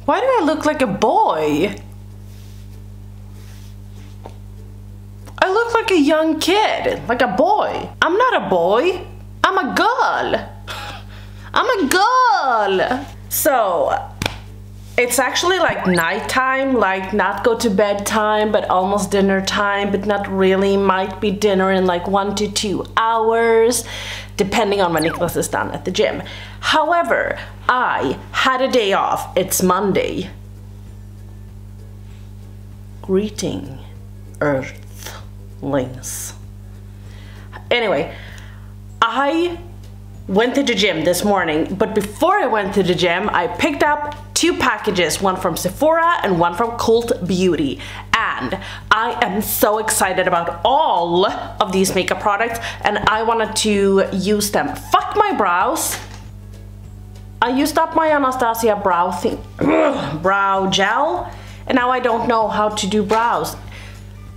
Why do I look like a boy? I look like a young kid, like a boy. I'm not a boy, I'm a girl. I'm a girl. So, it's actually like nighttime, like not go to bed time, but almost dinner time, but not really, might be dinner in like 1 to 2 hours, depending on when Nicholas is done at the gym. However, I had a day off, it's Monday. Greeting, Earthlings. Anyway, I went to the gym this morning, but before I went to the gym, I picked up 2 packages, one from Sephora and one from Cult Beauty. And I am so excited about all of these makeup products, and I wanted to use them. Fuck my brows. I used up my Anastasia brow gel, and now I don't know how to do brows.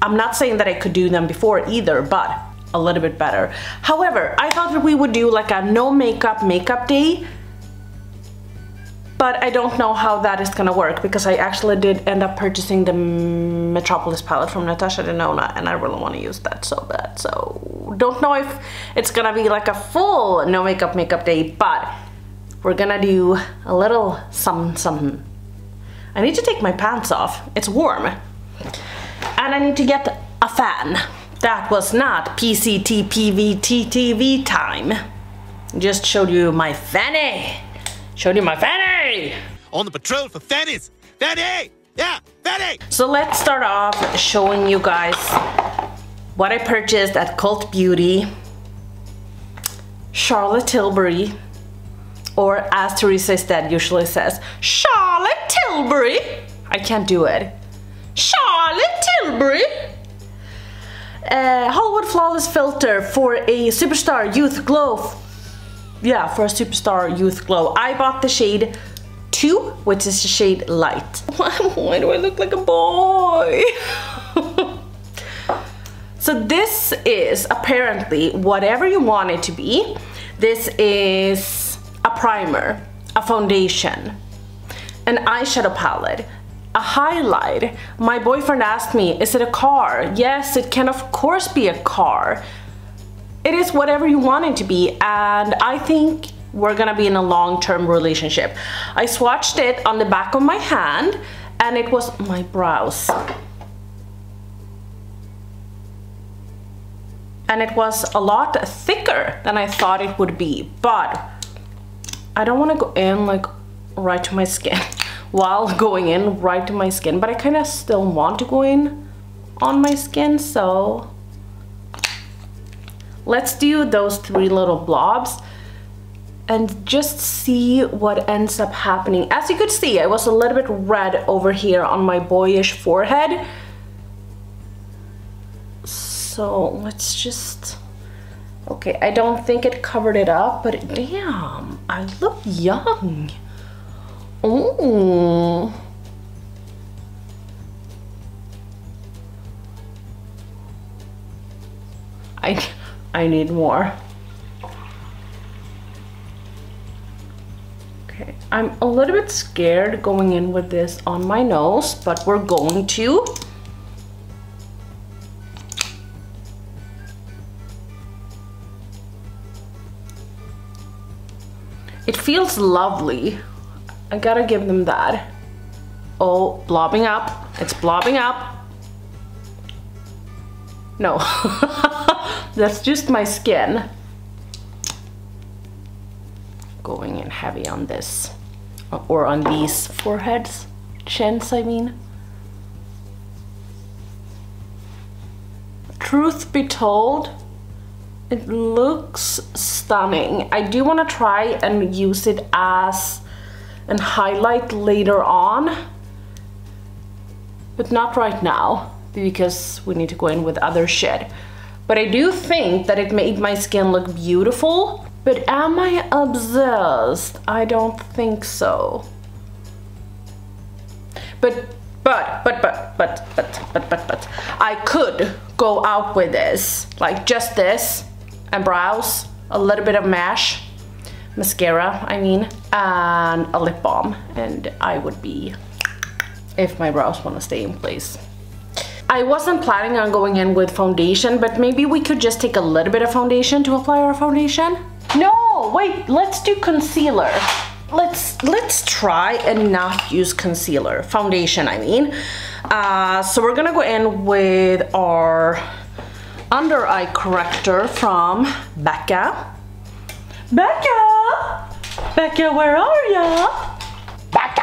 I'm not saying that I could do them before either, but a little bit better. However, I thought that we would do like a no makeup day, but I don't know how that is gonna work because I actually did end up purchasing the Metropolis palette from Natasha Denona, and I really want to use that so bad. So don't know if it's gonna be like a full no makeup day, but we're gonna do a little something. I need to take my pants off, it's warm, and I need to get a fan. That was not PCT PVT TV time. Just showed you my fanny. Showed you my fanny. On the patrol for fannies. Fanny! Yeah, fanny! So let's start off showing you guys what I purchased at Cult Beauty. Charlotte Tilbury. Or as Teresa Stead usually says, Charlotte Tilbury. I can't do it. Charlotte Tilbury. Hollywood Flawless Filter for a Superstar Youth Glow. Yeah, for a Superstar Youth Glow. I bought the shade 2, which is the shade Light. Why do I look like a boy? So this is apparently whatever you want it to be. This is a primer, a foundation, an eyeshadow palette, a highlight. My boyfriend asked me, is it a car? Yes, it can of course be a car. It is whatever you want it to be, and I think we're gonna be in a long-term relationship. I swatched it on the back of my hand, and it was my brows. And it was a lot thicker than I thought it would be, but I don't want to go in like right to my skin while going in right to my skin, but I kind of still want to go in on my skin, so let's do those 3 little blobs and just see what ends up happening. As you could see, I was a little bit red over here on my boyish forehead, so let's just, okay, I don't think it covered it up, but damn, I look young. Oh, I need more. Okay, I'm a little bit scared going in with this on my nose, but we're going to. It feels lovely. I gotta give them that. Oh, blobbing up. It's blobbing up. No, that's just my skin. Going in heavy on this. Or on these foreheads. Chins, I mean. Truth be told, it looks stunning. I do want to try and use it as an highlight later on, but not right now because we need to go in with other shit. But I do think that it made my skin look beautiful, but am I obsessed? I don't think so. But I could go out with this, like just this, and brows, a little bit of mesh, mascara, I mean, and a lip balm, and I would be, if my brows want to stay in place. I wasn't planning on going in with foundation, but maybe we could just take a little bit of foundation to apply our foundation. No, wait, let's do concealer. Let's try and not use concealer. Foundation, I mean. So we're gonna go in with our under eye corrector from Becca. Becca! Becca, where are ya? Becca!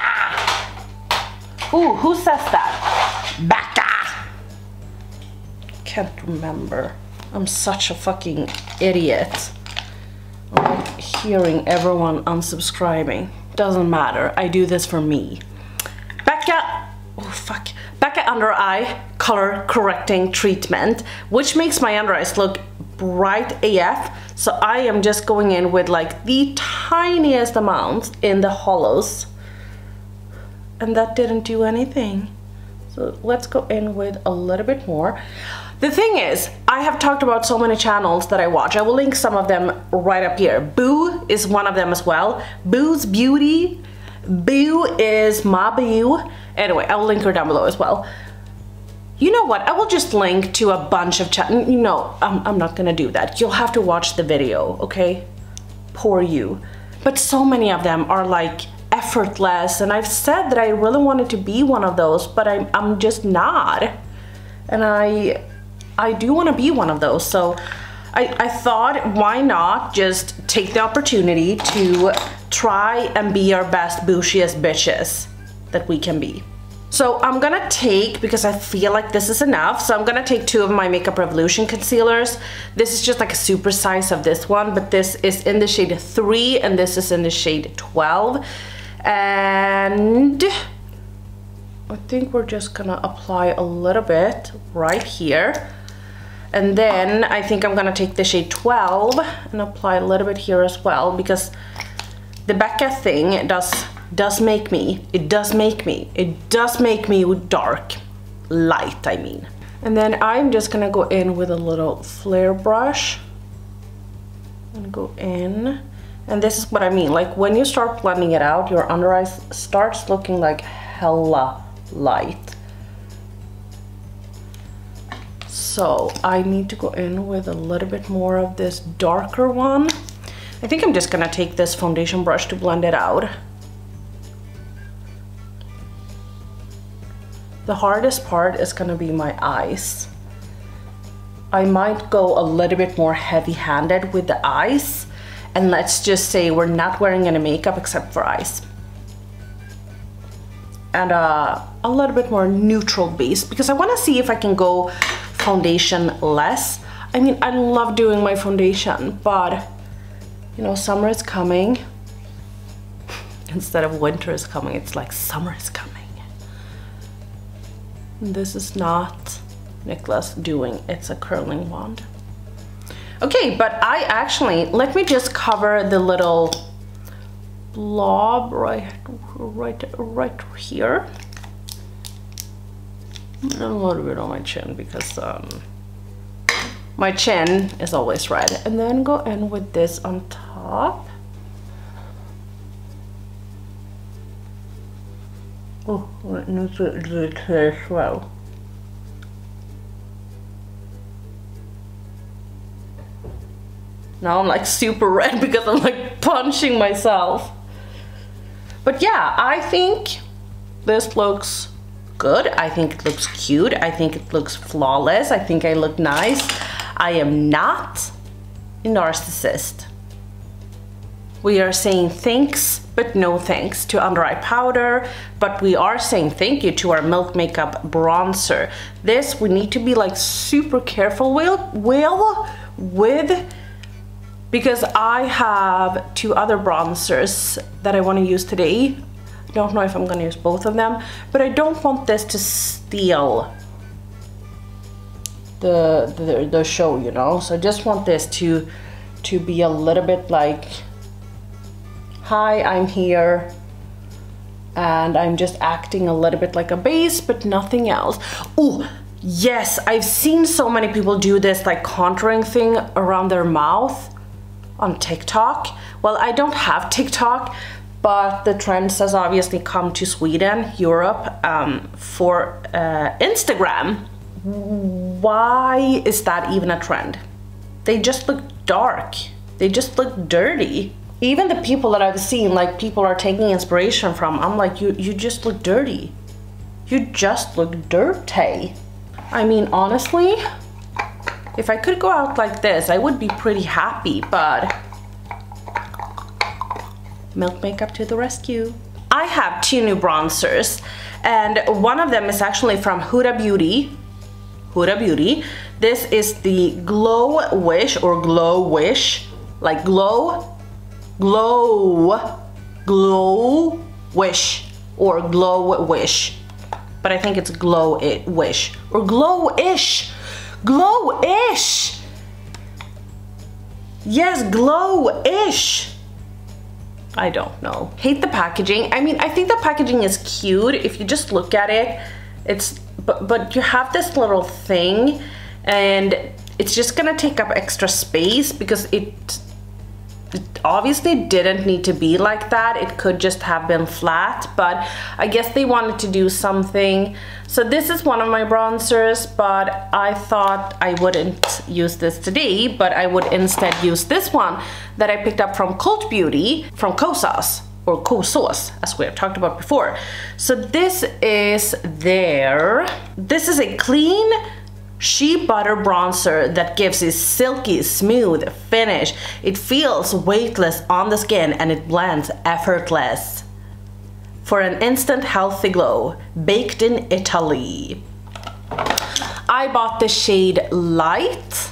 Ooh, who says that? Becca! Can't remember. I'm such a fucking idiot. I'm like hearing everyone unsubscribing. Doesn't matter. I do this for me. Becca! Oh, fuck. Becca under eye color correcting treatment, which makes my under eyes look bright AF. So I am just going in with like the tiniest amounts in the hollows, and that didn't do anything. So let's go in with a little bit more. The thing is, I have talked about so many channels that I watch. I will link some of them right up here. Boo is one of them as well. Boo's Beauty. Boo is my boo. Anyway, I will link her down below as well. You know what? I will just link to a bunch of channels. No, I'm not gonna do that. You'll have to watch the video, okay? Poor you. But so many of them are like effortless, and I've said that I really wanted to be one of those, but I'm just not. And I do want to be one of those, so I thought, why not just take the opportunity to try and be our best bushiest bitches that we can be. So I'm gonna take, because I feel like this is enough, so I'm gonna take 2 of my Makeup Revolution concealers. This is just like a super size of this one, but this is in the shade 3 and this is in the shade 12. And I think we're just gonna apply a little bit right here. And then I think I'm gonna take the shade 12 and apply a little bit here as well, because the Becca thing does make me dark, light, I mean. And then I'm just gonna go in with a little flare brush and go in. And this is what I mean, like when you start blending it out, your under eyes starts looking like hella light. So I need to go in with a little bit more of this darker one. I think I'm just gonna take this foundation brush to blend it out. The hardest part is gonna be my eyes. I might go a little bit more heavy-handed with the eyes, and let's just say we're not wearing any makeup except for eyes. And a little bit more neutral base, because I wanna see if I can go foundation less. I mean, I love doing my foundation, but you know, summer is coming. Instead of winter is coming, it's like summer is coming. This is not Nicholas doing, it's a curling wand. Okay, but I actually, let me just cover the little blob right here. And a little bit on my chin, because my chin is always red. And then go in with this on top. Oh, let me do it here as well. Now I'm like super red because I'm like punching myself. But yeah, I think this looks good. I think it looks cute. I think it looks flawless. I think I look nice. I am not a narcissist. We are saying thanks, but no thanks to under eye powder, but we are saying thank you to our Milk Makeup bronzer. This we need to be like super careful with, because I have 2 other bronzers that I want to use today. I don't know if I'm going to use both of them, but I don't want this to steal the show, you know. So I just want this to be a little bit like, hi, I'm here, and I'm just acting a little bit like a base, but nothing else. Oh yes, I've seen so many people do this like contouring thing around their mouth. on TikTok. Well, I don't have TikTok, but the trends has obviously come to Sweden, Europe, for Instagram. Why is that even a trend? They just look dark. They just look dirty. Even the people that I've seen, like people are taking inspiration from, I'm like, you just look dirty. You just look dirty. I mean, honestly, if I could go out like this, I would be pretty happy, but Milk Makeup to the rescue. I have 2 new bronzers, and one of them is actually from Røde Beauty. Røde Beauty. This is the Glow Wish, or Glow Wish, like glow wish, or Glow Wish. But I think it's Glow Wish, or Glow-ish. Glow-ish. Yes, Glow-ish. I don't know. Hate the packaging. I mean, I think the packaging is cute. If you just look at it, it's, but you have this little thing, and it's just gonna take up extra space because it obviously didn't need to be like that. It could just have been flat, but I guess they wanted to do something. So this is one of my bronzers, but I thought I wouldn't use this today, but I would instead use this one that I picked up from Cult Beauty, from Kosas, or Kosas, as we have talked about before. So this is this is a clean shea butter bronzer that gives a silky smooth finish. It feels weightless on the skin and it blends effortless for an instant healthy glow, baked in Italy. I bought the shade Light.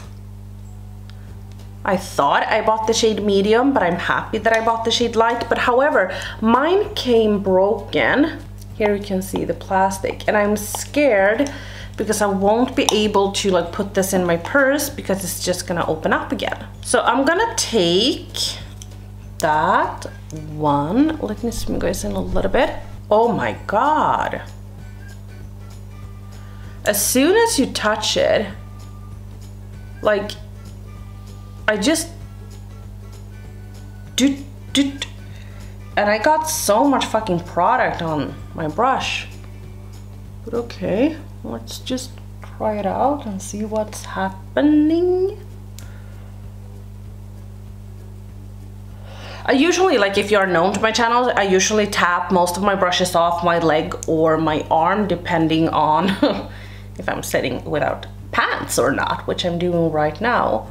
I thought I bought the shade Medium, but I'm happy that I bought the shade Light. But however, mine came broken. Here you can see the plastic, and I'm scared because I won't be able to like put this in my purse because it's just gonna open up again. So I'm gonna take that one. Let me zoom you guys in a little bit. Oh my God. As soon as you touch it, like, I just and I got so much fucking product on my brush. But okay, let's just try it out and see what's happening. I usually, like, if you're known to my channel, I usually tap most of my brushes off my leg or my arm, depending on if I'm sitting without pants or not, which I'm doing right now.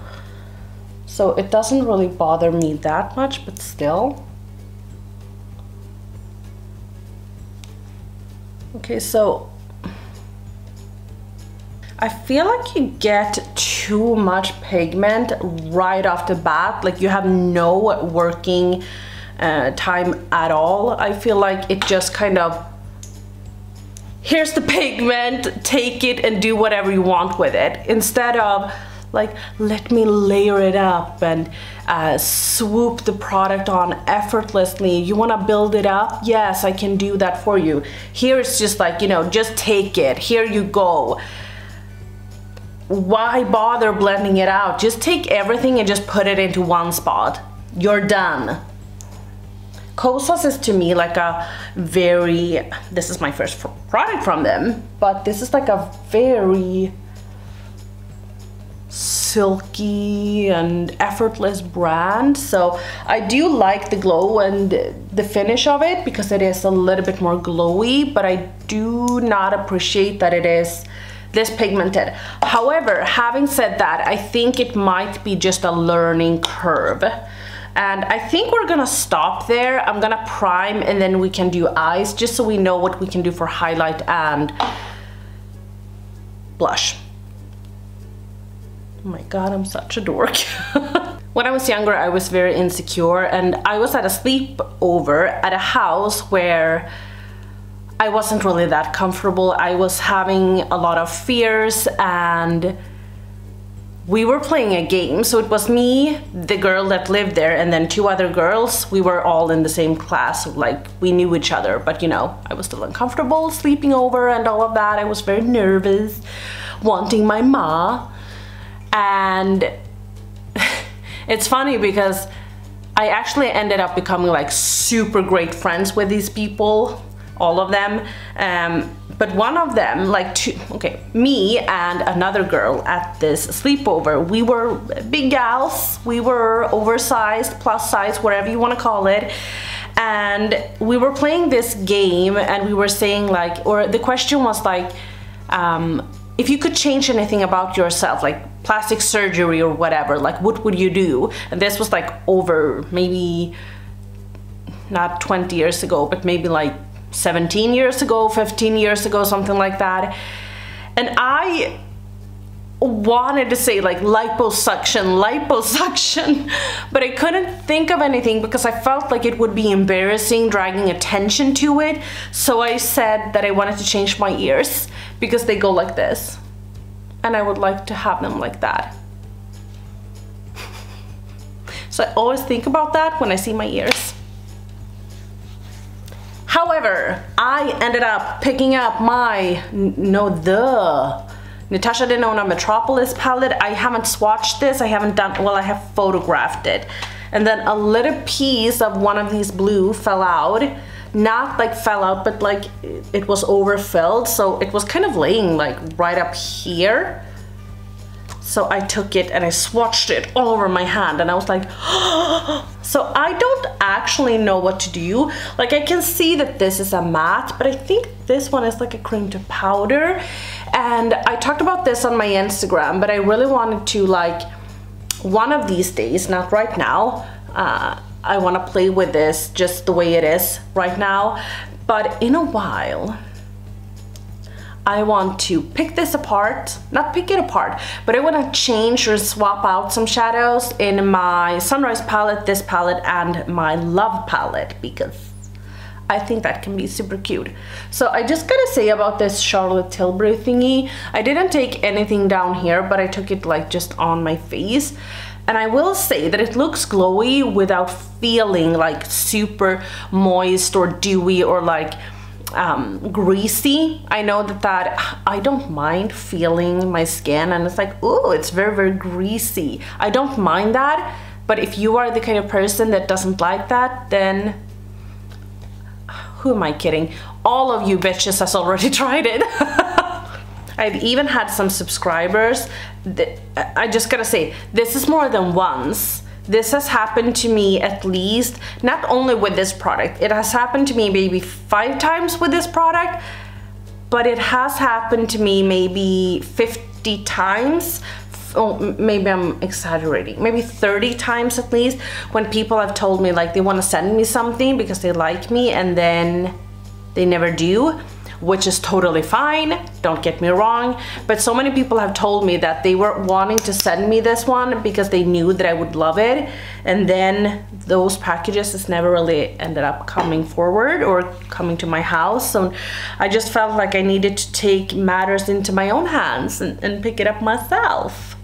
So it doesn't really bother me that much, but still. Okay, so I feel like you get too much pigment right off the bat. Like, you have no working time at all. I feel like it just kind of, here's the pigment, take it and do whatever you want with it, instead of like, let me layer it up and swoop the product on effortlessly. You want to build it up? Yes, I can do that for you. Here it's just like, you know, just take it, here you go. Why bother blending it out? Just take everything and just put it into one spot. You're done. Kosas is to me like a very, this is my first product from them, but this is like a very silky and effortless brand. So I do like the glow and the finish of it because it is a little bit more glowy, but I do not appreciate that it is this pigmented. However, having said that, I think it might be just a learning curve. And I think we're gonna stop there. I'm gonna prime and then we can do eyes, just so we know what we can do for highlight and blush. Oh my God, I'm such a dork. When I was younger, I was very insecure, and I was at a sleepover at a house where I wasn't really that comfortable. I was having a lot of fears, and we were playing a game. So it was me, the girl that lived there, and then 2 other girls. We were all in the same class, like we knew each other, but you know, I was still uncomfortable sleeping over and all of that. I was very nervous, wanting my ma. And It's funny because I actually ended up becoming like super great friends with these people, all of them. But one of them, like me and another girl at this sleepover, we were big gals, we were oversized, plus size, whatever you want to call it. And we were playing this game and we were saying like, or the question was like, if you could change anything about yourself, like plastic surgery or whatever, like what would you do? And this was like over maybe not 20 years ago, but maybe like 17 years ago, 15 years ago, something like that. And I wanted to say like liposuction, but I couldn't think of anything because I felt like it would be embarrassing dragging attention to it. So I said that I wanted to change my ears because they go like this. And I would like to have them like that. So I always think about that when I see my ears. However, I ended up picking up the Natasha Denona Metropolis palette. I haven't swatched this, I haven't done, well, I have photographed it. And then a little piece of one of these blue fell out. Not like fell out, but like it was overfilled. So it was kind of laying like right up here. So I took it and I swatched it all over my hand and I was like, so I don't actually know what to do. Like I can see that this is a matte, but I think this one is like a cream to powder. And I talked about this on my Instagram, but I really wanted to like, one of these days, not right now, I want to play with this just the way it is right now, but in a while I want to pick this apart, not pick it apart, but I want to change or swap out some shadows in my Sunrise palette, this palette, and my Love palette because I think that can be super cute. So I just gotta say about this Charlotte Tilbury thingy, I didn't take anything down here, but I took it like just on my face. And I will say that it looks glowy without feeling like super moist or dewy or like greasy. I know that I don't mind feeling my skin and it's like, oh, it's very, very greasy. I don't mind that, but if you are the kind of person that doesn't like that, then who am I kidding? All of you bitches has already tried it. I've even had some subscribers that, I just gotta say, this is more than once. This has happened to me at least, not only with this product, it has happened to me maybe 5 times with this product, but it has happened to me maybe 50 times. Oh, maybe I'm exaggerating, maybe 30 times at least, when people have told me like they want to send me something because they like me and then they never do. Which is totally fine, don't get me wrong, but so many people have told me that they were wanting to send me this one because they knew that I would love it, and then those packages has never really ended up coming forward or coming to my house. So I just felt like I needed to take matters into my own hands and pick it up myself.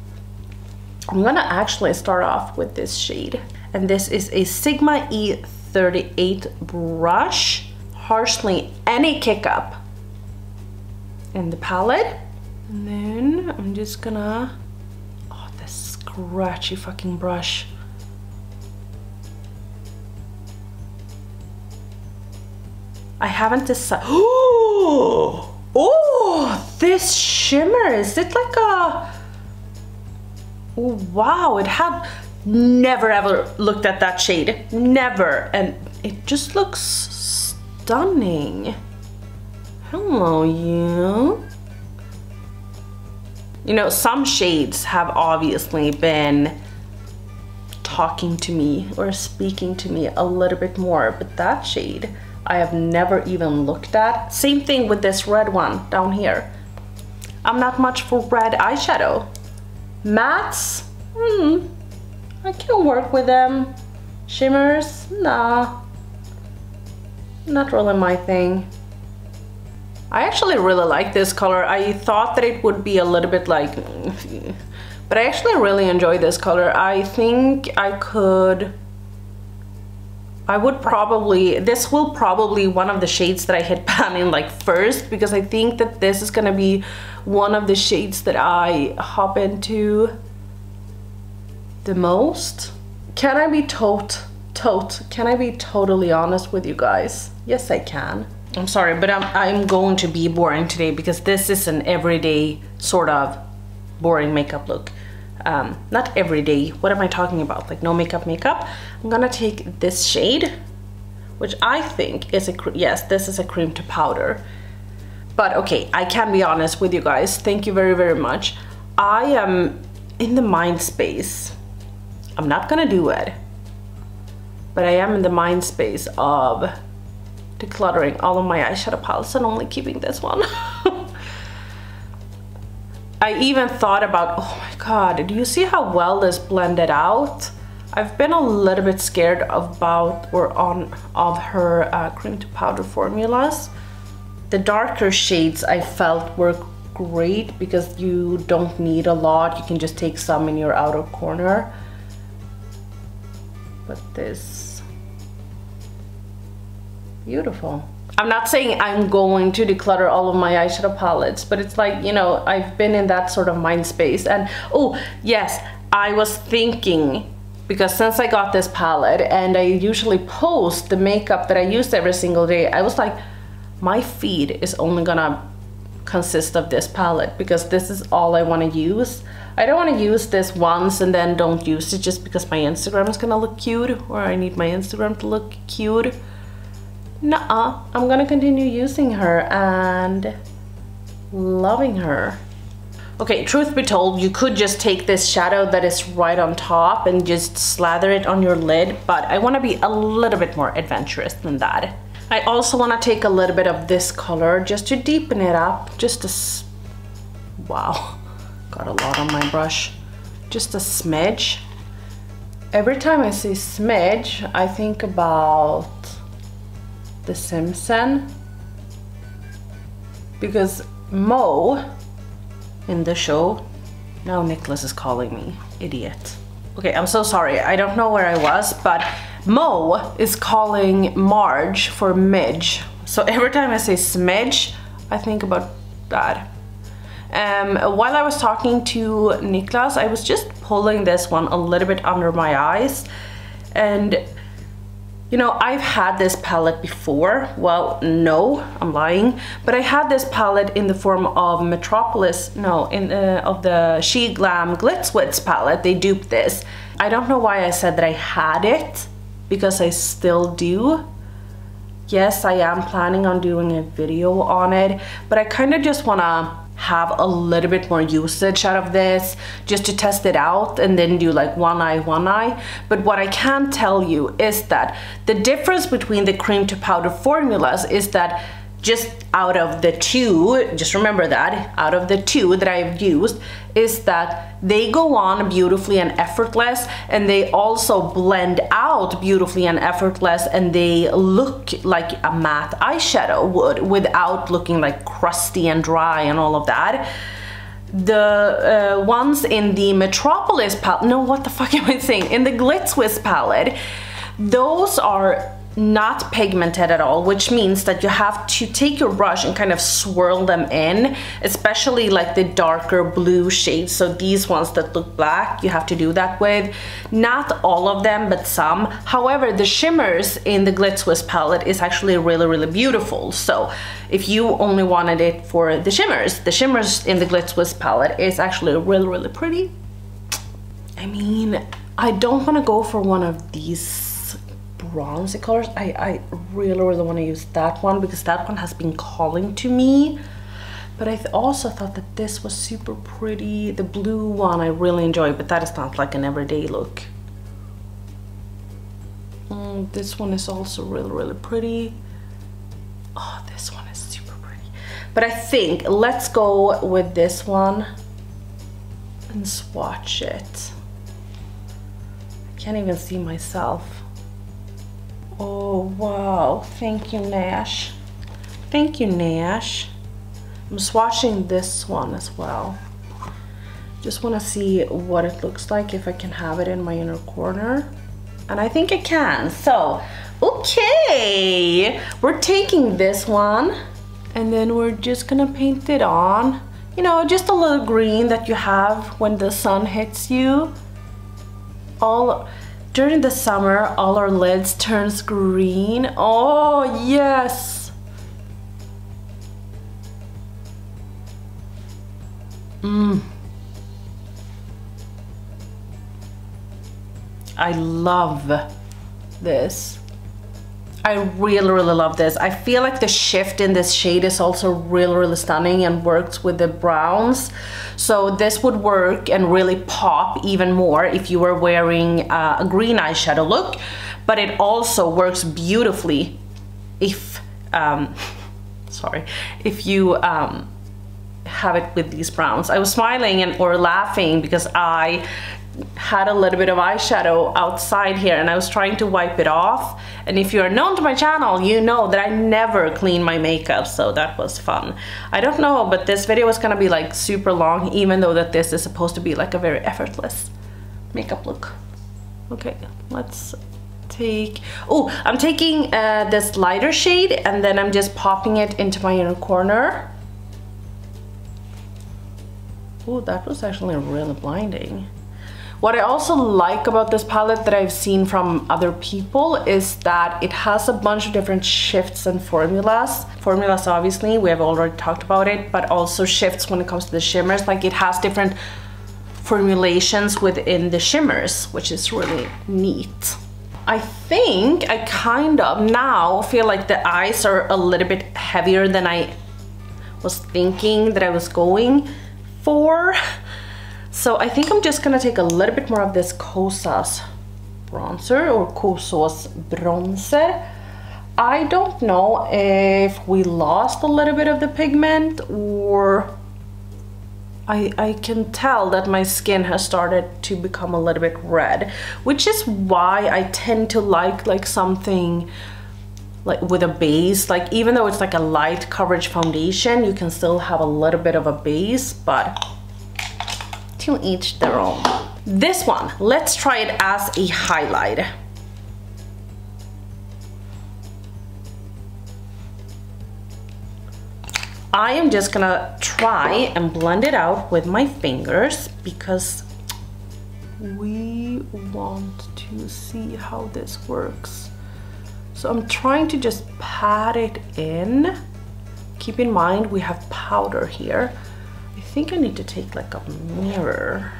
I'm gonna actually start off with this shade, and this is a Sigma E38 brush, Harshly Any Kick Up in the palette. And then I'm just gonna, oh, this scratchy fucking brush. I haven't decided. Oh, this shimmer, is it like a, oh, wow, it had never ever looked at that shade, never, and it just looks stunning. Hello, you. You know, some shades have obviously been talking to me or speaking to me a little bit more, but that shade I have never even looked at. Same thing with this red one down here. I'm not much for red eyeshadow. Mattes, I can work with them. Shimmers, nah, not really my thing. I actually really like this color. I thought that it would be a little bit like, but I actually really enjoy this color. I think I would probably, this will probably one of the shades that I hit pan in like first, because I think that this is gonna be one of the shades that I hop into the most. Can I be can I be totally honest with you guys? Yes, I can. I'm sorry, but I'm going to be boring today because this is an everyday sort of boring makeup look. Not everyday, what am I talking about? Like no makeup. I'm gonna take this shade, which I think is yes, this is a cream to powder. But okay, I can be honest with you guys. Thank you very, very much. I am in the mind space. I'm not gonna do it, but I am in the mind space of decluttering all of my eyeshadow palettes and only keeping this one. I even thought about, oh my god, do you see how well this blended out? I've been a little bit scared of her cream to powder formulas. The darker shades I felt were great because you don't need a lot. You can just take some in your outer corner. But this, beautiful. I'm not saying I'm going to declutter all of my eyeshadow palettes, but it's like, you know, I've been in that sort of mind space. And oh yes, I was thinking, because since I got this palette and I usually post the makeup that I use every single day, I was like, my feed is only gonna consist of this palette because this is all I want to use. I don't want to use this once and then don't use it just because my Instagram is gonna look cute or I need my Instagram to look cute. Nuh-uh, I'm gonna continue using her and loving her. Okay, truth be told, you could just take this shadow that is right on top and just slather it on your lid, but I want to be a little bit more adventurous than that. I also want to take a little bit of this color just to deepen it up, just a wow, got a lot on my brush, just a smidge. Every time I say smidge, I think about The Simpsons, because Mo in the show, now Nicholas is calling me idiot. Okay, I'm so sorry, I don't know where I was, but Mo is calling Marge for Midge. So every time I say smidge, I think about that. While I was talking to Nicholas, I was just pulling this one a little bit under my eyes. And you know, I've had this palette before. Well, no, I'm lying. But I had this palette in the form of Metropolis, no, of the She Glam Glitz Wits palette. They duped this. I don't know why I said that I had it, because I still do. Yes, I am planning on doing a video on it, but I kind of just want to have a little bit more usage out of this just to test it out and then do like one eye. But what I can tell you is that the difference between the cream to powder formulas is that just out of the two, just remember that, out of the two that I've used, is that they go on beautifully and effortless, and they also blend out beautifully and effortless, and they look like a matte eyeshadow would without looking like crusty and dry and all of that. The ones in the Metropolis palette, no, what the fuck am I saying? In the Glitz Wiz palette, those are not pigmented at all, which means that you have to take your brush and kind of swirl them in, especially like the darker blue shades. So these ones that look black, you have to do that with. Not all of them, but some. However, the shimmers in the Glitz Wiz palette is actually really, really beautiful. So if you only wanted it for the shimmers in the Glitz Wiz palette is actually really, really pretty. I mean, I don't want to go for one of these bronzy colors. I really want to use that one because that one has been calling to me. But I also thought that this was super pretty. The blue one I really enjoy, but that is not like an everyday look. This one is also really, really pretty. Oh, this one is super pretty. But I think let's go with this one and swatch it. I can't even see myself. Oh wow, thank you Nash. Thank you Nash. I'm swatching this one as well. Just want to see what it looks like, if I can have it in my inner corner. And I think I can. So, okay. We're taking this one and then we're just gonna paint it on. You know, just a little green that you have when the sun hits you. during the summer, all our lids turns green. Oh, yes. I love this. I really love this. I feel like the shift in this shade is also really stunning and works with the browns. So this would work and really pop even more if you were wearing a green eyeshadow look, but it also works beautifully if, if you have it with these browns. I was smiling or laughing because I had a little bit of eyeshadow outside here and I was trying to wipe it off, and if you are known to my channel, you know that I never clean my makeup, so that was fun. I don't know, but this video is gonna be like super long, even though that this is supposed to be like a very effortless makeup look. Okay, let's take, I'm taking this lighter shade and then I'm just popping it into my inner corner. Oh, that was actually really blinding. What I also like about this palette that I've seen from other people is that it has a bunch of different shifts and formulas. Formulas, obviously, we have already talked about it, but also shifts when it comes to the shimmers. Like it has different formulations within the shimmers, which is really neat. I think I kind of now feel like the eyes are a little bit heavier than I was thinking that I was going for. So I think I'm just gonna take a little bit more of this Kosas bronzer or Kosas bronzer. I don't know if we lost a little bit of the pigment, or I can tell that my skin has started to become a little bit red, which is why I tend to like something like with a base. Like even though it's like a light coverage foundation, you can still have a little bit of a base, but to each their own. This one, let's try it as a highlight. I am just gonna try and blend it out with my fingers because we want to see how this works. So I'm trying to just pat it in. Keep in mind we have powder here. I think I need to take like a mirror.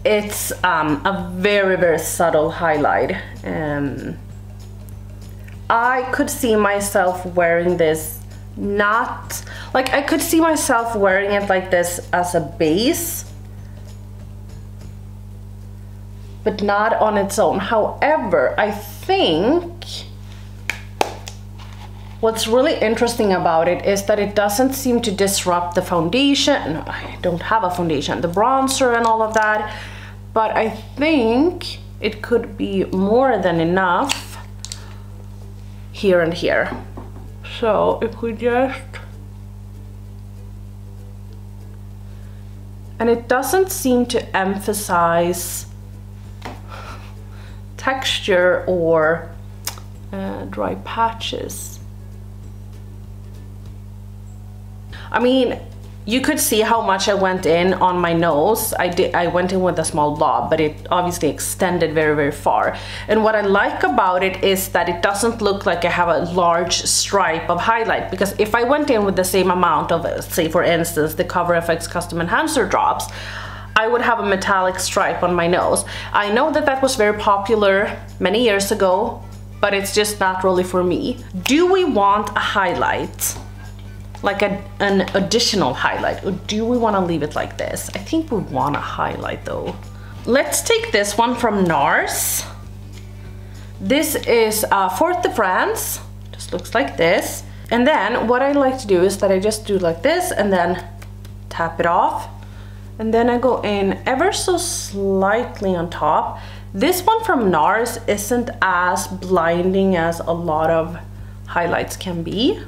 It's a very subtle highlight. I could see myself wearing this, not like I could see myself wearing it like this as a base, but not on its own. However, I think what's really interesting about it is that it doesn't seem to disrupt the foundation. No, I don't have a foundation, the bronzer and all of that, but I think it could be more than enough here and here. So if we just, and it doesn't seem to emphasize texture or dry patches. I mean, you could see how much I went in on my nose. I went in with a small blob, but it obviously extended very far. And what I like about it is that it doesn't look like I have a large stripe of highlight, because if I went in with the same amount of, say for instance, the Cover FX Custom Enhancer drops, I would have a metallic stripe on my nose. I know that that was very popular many years ago, but it's just not really for me. Do we want a highlight? Like an additional highlight, or do we want to leave it like this? I think we want a highlight though. Let's take this one from NARS. This is Fort de France, just looks like this. And then what I like to do is that I just do like this and then tap it off. And then I go in ever so slightly on top. This one from NARS isn't as blinding as a lot of highlights can be.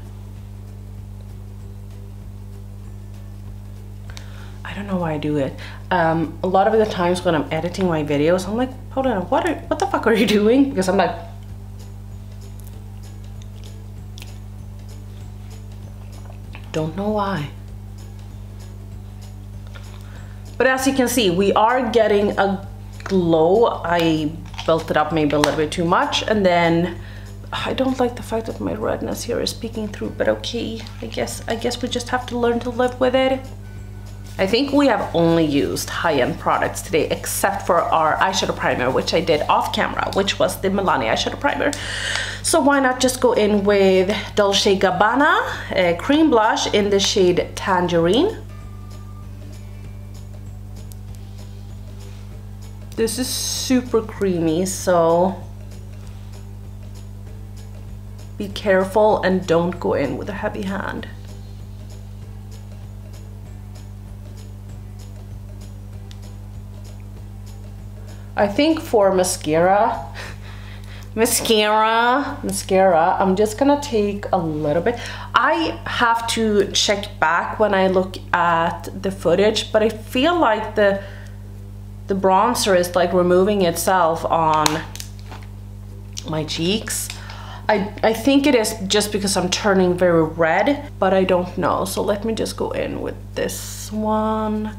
I don't know why I do it. A lot of the times when I'm editing my videos, I'm like, hold on, what the fuck are you doing? Because I'm like, Don't know why. But as you can see, we are getting a glow. I built it up maybe a little bit too much, and then I don't like the fact that my redness here is peeking through, but okay, I guess we just have to learn to live with it. I think we have only used high-end products today, except for our eyeshadow primer, which I did off camera, which was the Milani eyeshadow primer. So why not just go in with Dolce & Gabbana cream blush in the shade Tangerine. This is super creamy, so be careful and don't go in with a heavy hand. I think for mascara, I'm just gonna take a little bit. I have to check back when I look at the footage, but I feel like the bronzer is like removing itself on my cheeks. I think it is just because I'm turning very red, but I don't know. So let me just go in with this one.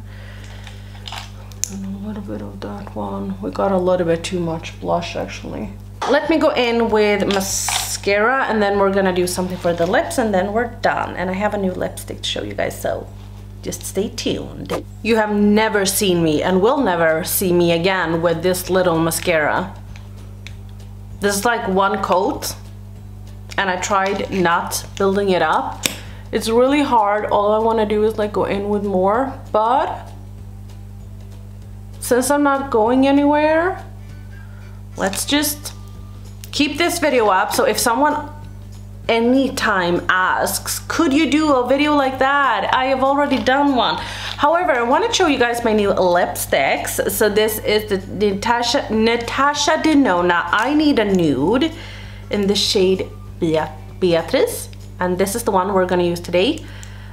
And a little bit of that one. We got a little bit too much blush actually. Let me go in with mascara, and then we're gonna do something for the lips, and then we're done. And I have a new lipstick to show you guys, so just stay tuned. You have never seen me and will never see me again with this little mascara. This is like one coat, and I tried not building it up. It's really hard. All I want to do is like go in with more, but since I'm not going anywhere, let's just keep this video up. So if someone anytime asks, could you do a video like that? I have already done one. However, I want to show you guys my new lipsticks. So this is the Natasha Denona I Need a Nude in the shade Beatrice, and this is the one we're gonna use today.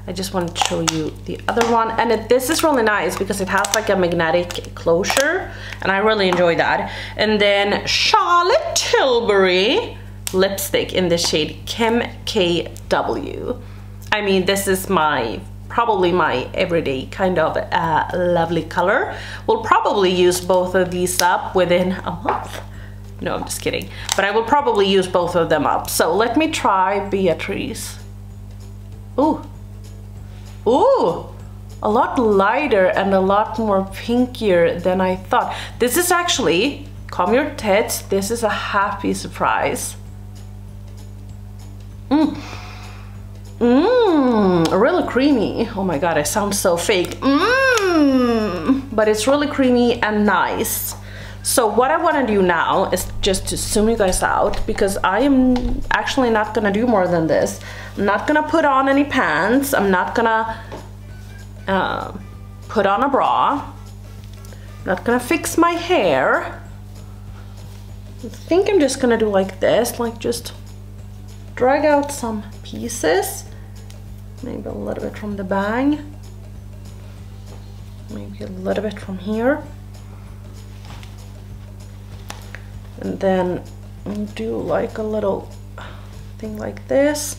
I just want to show you the other one, and this is really nice because it has like a magnetic closure, and I really enjoy that. And then Charlotte Tilbury lipstick in the shade Kim KW. I mean, this is probably my everyday kind of lovely color. We'll probably use both of these up within a month. No, I'm just kidding. But I will probably use both of them up. So let me try Beatrice. Ooh. Ooh. A lot lighter and a lot more pinkier than I thought. This is actually, calm your tits, this is a happy surprise. Really creamy. Oh my god, I sound so fake. But it's really creamy and nice. So what I want to do now is just to zoom you guys out, because I am actually not gonna do more than this. I'm not gonna put on any pants. I'm not gonna put on a bra. I'm not gonna fix my hair. I think I'm just gonna do like this, like just drag out some pieces. Maybe a little bit from the bang. Maybe a little bit from here. And then do like a little thing like this,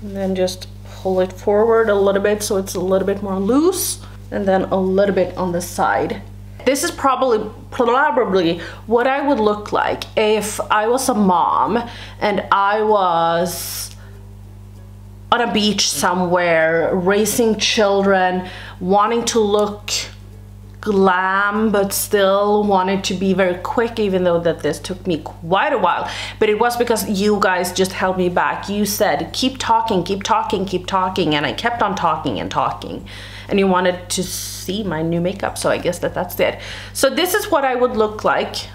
and then just pull it forward a little bit so it's a little bit more loose, and then a little bit on the side. This is probably what I would look like if I was a mom and I was on a beach somewhere raising children, wanting to look glam but still wanted to be very quick, even though that this took me quite a while. But it was because you guys just held me back. You said keep talking, keep talking, keep talking, and I kept on talking and talking, and you wanted to see my new makeup, so I guess that's it. So this is what I would look like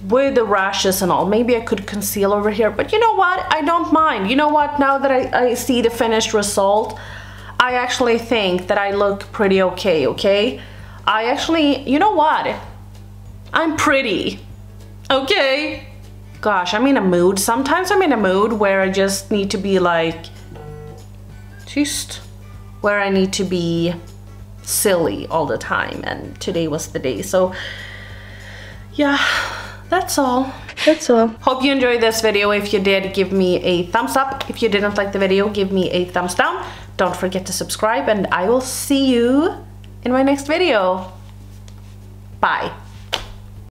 with the rashes and all. Maybe I could conceal over here, but you know what, I don't mind. You know what, now that I see the finished result, I actually think that I look pretty okay. I actually, you know what? I'm pretty, okay? Gosh, I'm in a mood. Sometimes I'm in a mood where I just need to be like, where I need to be silly all the time, and today was the day. So yeah, that's all. That's all. Hope you enjoyed this video. If you did, give me a thumbs up. If you didn't like the video, give me a thumbs down. Don't forget to subscribe, and I will see you in my next video. Bye.